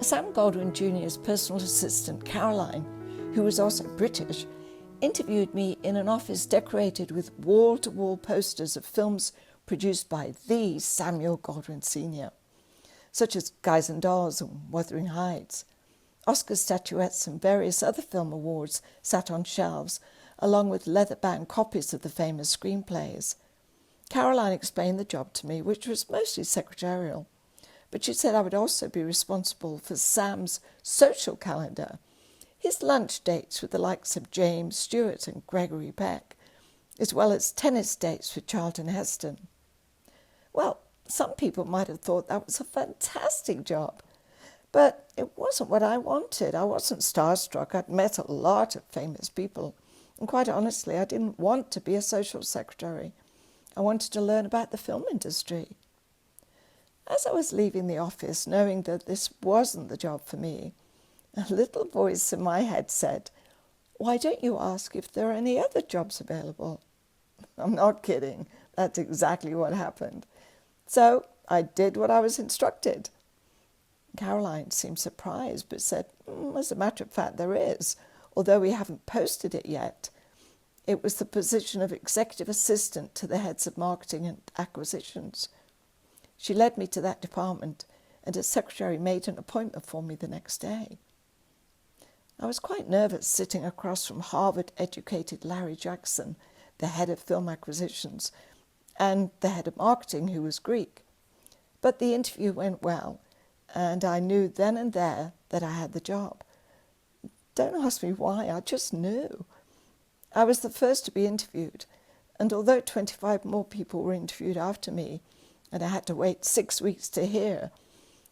Sam Goldwyn Jr.'s personal assistant, Caroline, who was also British, interviewed me in an office decorated with wall-to-wall posters of films produced by the Samuel Goldwyn Sr., such as Guys and Dolls and Wuthering Heights. Oscar statuettes and various other film awards sat on shelves, along with leather-bound copies of the famous screenplays. Caroline explained the job to me, which was mostly secretarial, but she said I would also be responsible for Sam's social calendar, his lunch dates with the likes of James Stewart and Gregory Peck, as well as tennis dates with Charlton Heston. Well, some people might have thought that was a fantastic job, but it wasn't what I wanted. I wasn't starstruck. I'd met a lot of famous people, and quite honestly, I didn't want to be a social secretary. I wanted to learn about the film industry. As I was leaving the office, knowing that this wasn't the job for me, a little voice in my head said, "Why don't you ask if there are any other jobs available?" I'm not kidding. That's exactly what happened. So I did what I was instructed. Caroline seemed surprised, but said, as a matter of fact, there is, although we haven't posted it yet. It was the position of executive assistant to the heads of marketing and acquisitions. She led me to that department, and a secretary made an appointment for me the next day. I was quite nervous sitting across from Harvard-educated Larry Jackson, the head of film acquisitions, and the head of marketing, who was Greek. But the interview went well, and I knew then and there that I had the job. Don't ask me why, I just knew. I was the first to be interviewed, and although 25 more people were interviewed after me, and I had to wait 6 weeks to hear,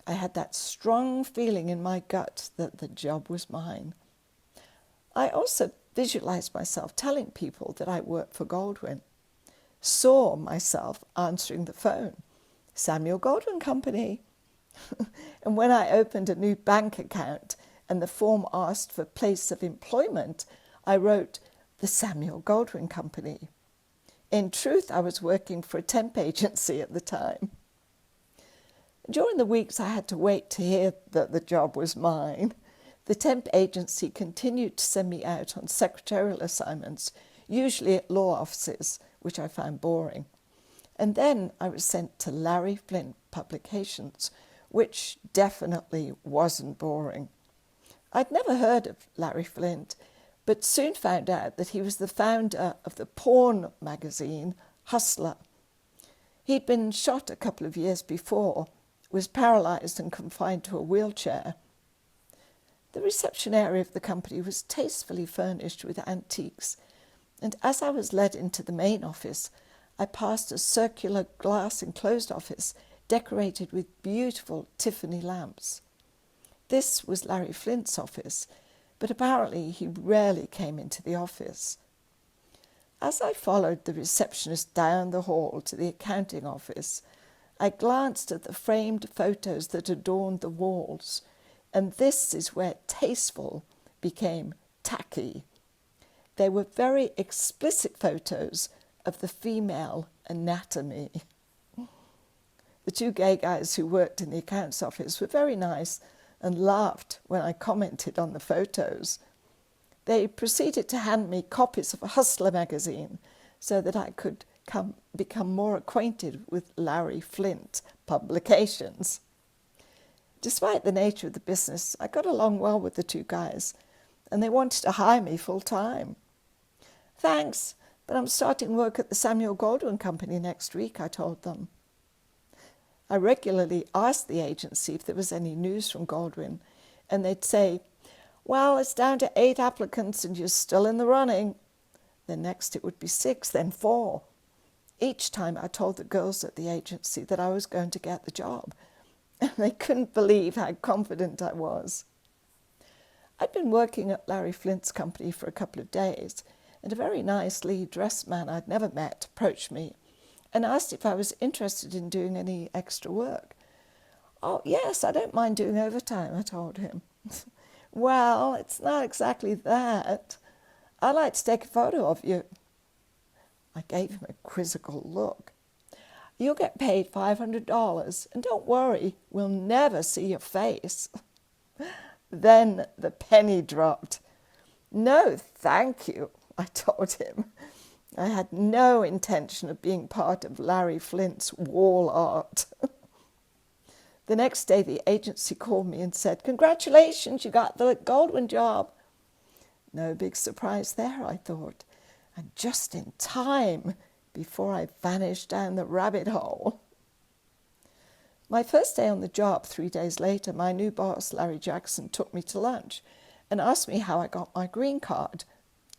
I had that strong feeling in my gut that the job was mine. I also visualized myself telling people that I worked for Goldwyn, saw myself answering the phone, Samuel Goldwyn Company. And when I opened a new bank account and the form asked for place of employment, I wrote the Samuel Goldwyn Company. In truth, I was working for a temp agency at the time. During the weeks I had to wait to hear that the job was mine, the temp agency continued to send me out on secretarial assignments, usually at law offices, which I found boring. And then I was sent to Larry Flint Publications, which definitely wasn't boring. I'd never heard of Larry Flint, but soon found out that he was the founder of the porn magazine Hustler. He'd been shot a couple of years before, was paralysed and confined to a wheelchair. The reception area of the company was tastefully furnished with antiques, and as I was led into the main office, I passed a circular glass enclosed office decorated with beautiful Tiffany lamps. This was Larry Flint's office, but apparently he rarely came into the office. As I followed the receptionist down the hall to the accounting office, I glanced at the framed photos that adorned the walls, and this is where tasteful became tacky. They were very explicit photos of the female anatomy. The two gay guys who worked in the accounts office were very nice and laughed when I commented on the photos. They proceeded to hand me copies of a Hustler magazine so that I could become more acquainted with Larry Flint Publications. Despite the nature of the business, I got along well with the two guys, and they wanted to hire me full-time. "Thanks, but I'm starting work at the Samuel Goldwyn Company next week," I told them. I regularly asked the agency if there was any news from Goldwyn, and they'd say, "Well, it's down to 8 applicants and you're still in the running." Then next it would be 6, then 4. Each time I told the girls at the agency that I was going to get the job, and they couldn't believe how confident I was. I'd been working at Larry Flint's company for a couple of days, and a very nicely dressed man I'd never met approached me and asked if I was interested in doing any extra work. "Oh, yes, I don't mind doing overtime," I told him. "Well, it's not exactly that. I'd like to take a photo of you." I gave him a quizzical look. "You'll get paid $500, and don't worry, we'll never see your face." Then the penny dropped. No, thank you, I told him. I had no intention of being part of Larry Flint's wall art. The next day, the agency called me and said, "Congratulations, you got the Goldwyn job." No big surprise there, I thought, and just in time before I vanished down the rabbit hole. My first day on the job, 3 days later, my new boss, Larry Jackson, took me to lunch and asked me how I got my green card,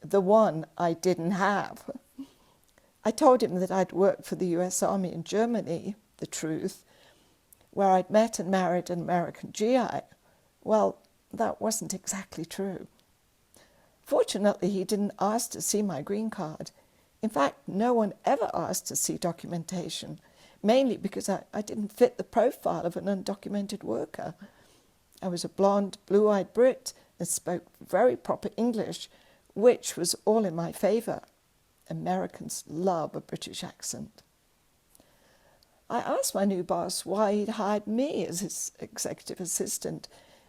the one I didn't have. I told him that I'd worked for the US Army in Germany, the truth, where I'd met and married an American GI. Well, that wasn't exactly true. Fortunately, he didn't ask to see my green card. In fact, no one ever asked to see documentation, mainly because I didn't fit the profile of an undocumented worker. I was a blonde, blue-eyed Brit and spoke very proper English, which was all in my favour. Americans love a British accent. I asked my new boss why he'd hired me as his executive assistant,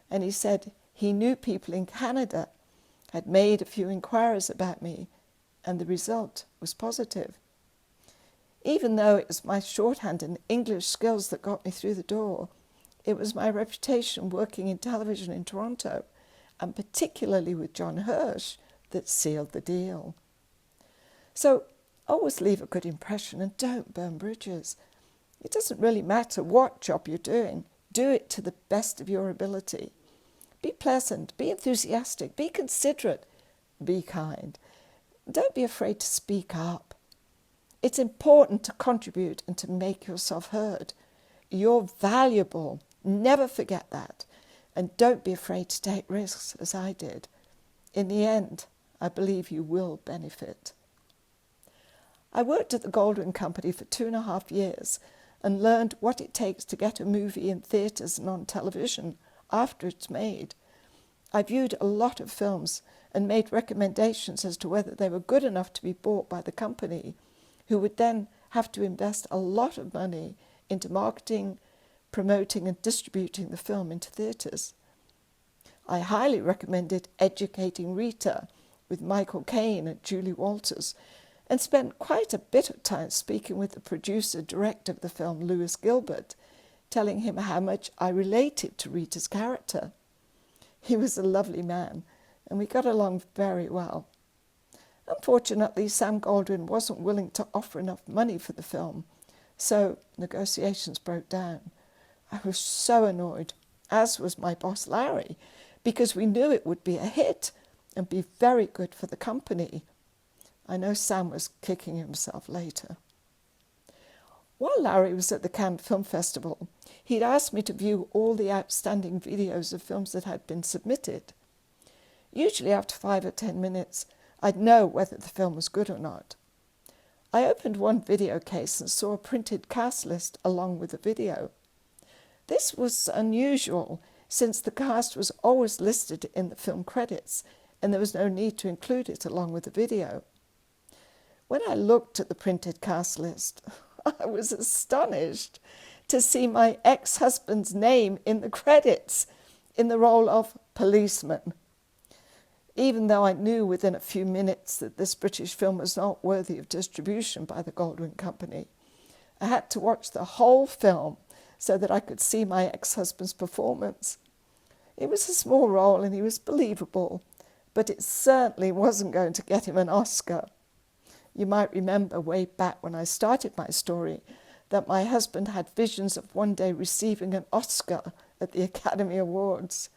and he said he knew people in Canada, had made a few inquiries about me, and the result was positive. Even though it was my shorthand and English skills that got me through the door, it was my reputation working in television in Toronto, and particularly with John Hirsch, that sealed the deal. So always leave a good impression and don't burn bridges. It doesn't really matter what job you're doing. Do it to the best of your ability. Be pleasant, be enthusiastic, be considerate, be kind. Don't be afraid to speak up. It's important to contribute and to make yourself heard. You're valuable. Never forget that. And don't be afraid to take risks, as I did. In the end, I believe you will benefit. I worked at the Goldwyn Company for 2.5 years and learned what it takes to get a movie in theatres and on television after it's made. I viewed a lot of films and made recommendations as to whether they were good enough to be bought by the company, who would then have to invest a lot of money into marketing, promoting and distributing the film into theatres. I highly recommended Educating Rita with Michael Caine and Julie Walters, and spent quite a bit of time speaking with the producer-director of the film, Lewis Gilbert, telling him how much I related to Rita's character. He was a lovely man, and we got along very well. Unfortunately, Sam Goldwyn wasn't willing to offer enough money for the film, so negotiations broke down. I was so annoyed, as was my boss Larry, because we knew it would be a hit and be very good for the company. I know Sam was kicking himself later. While Larry was at the Cannes Film Festival, he'd asked me to view all the outstanding videos of films that had been submitted. Usually after 5 or 10 minutes, I'd know whether the film was good or not. I opened one video case and saw a printed cast list along with the video. This was unusual, since the cast was always listed in the film credits, and there was no need to include it along with the video. When I looked at the printed cast list, I was astonished to see my ex-husband's name in the credits in the role of policeman. Even though I knew within a few minutes that this British film was not worthy of distribution by the Goldwyn Company, I had to watch the whole film so that I could see my ex-husband's performance. It was a small role and he was believable, but it certainly wasn't going to get him an Oscar. You might remember way back when I started my story that my husband had visions of one day receiving an Oscar at the Academy Awards.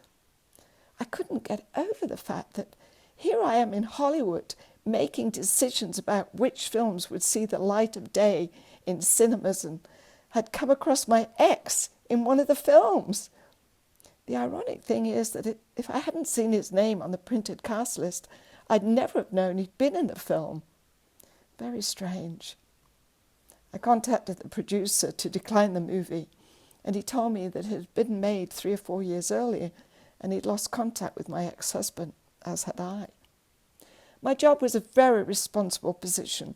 I couldn't get over the fact that here I am in Hollywood making decisions about which films would see the light of day in cinemas and had come across my ex in one of the films. The ironic thing is that if I hadn't seen his name on the printed cast list, I'd never have known he'd been in the film. Very strange. I contacted the producer to decline the movie, and he told me that it had been made 3 or 4 years earlier, and he'd lost contact with my ex-husband, as had I. My job was a very responsible position,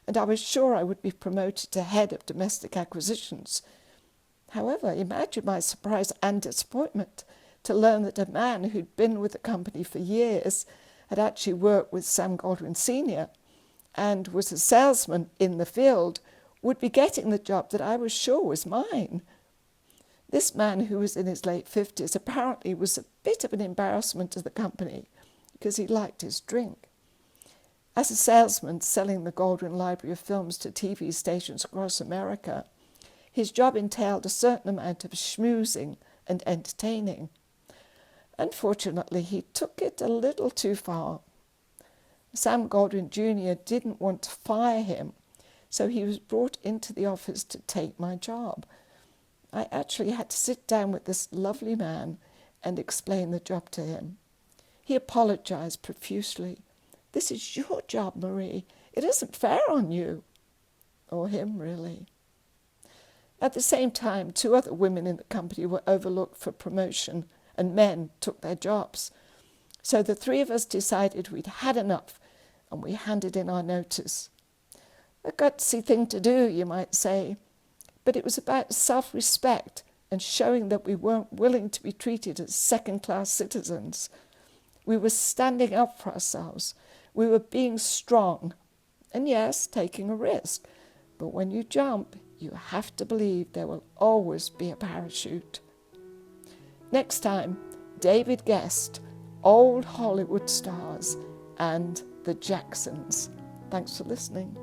and I was sure I would be promoted to head of domestic acquisitions. However, imagine my surprise and disappointment to learn that a man who'd been with the company for years had actually worked with Sam Godwin Sr. and was a salesman in the field would be getting the job that I was sure was mine. This man, who was in his late 50s, apparently was a bit of an embarrassment to the company because he liked his drink. As a salesman selling the Godwin Library of Films to TV stations across America, his job entailed a certain amount of schmoozing and entertaining. Unfortunately, he took it a little too far. Sam Godwin Jr. didn't want to fire him, so he was brought into the office to take my job. I actually had to sit down with this lovely man and explain the job to him. He apologized profusely. "This is your job, Marie. It isn't fair on you." Or him, really. At the same time, 2 other women in the company were overlooked for promotion, and men took their jobs. So the 3 of us decided we'd had enough, and we handed in our notice. A gutsy thing to do, you might say, but it was about self-respect and showing that we weren't willing to be treated as second-class citizens. We were standing up for ourselves. We were being strong, and yes, taking a risk. But when you jump, you have to believe there will always be a parachute. Next time, David Guest, old Hollywood stars, and the Jacksons. Thanks for listening.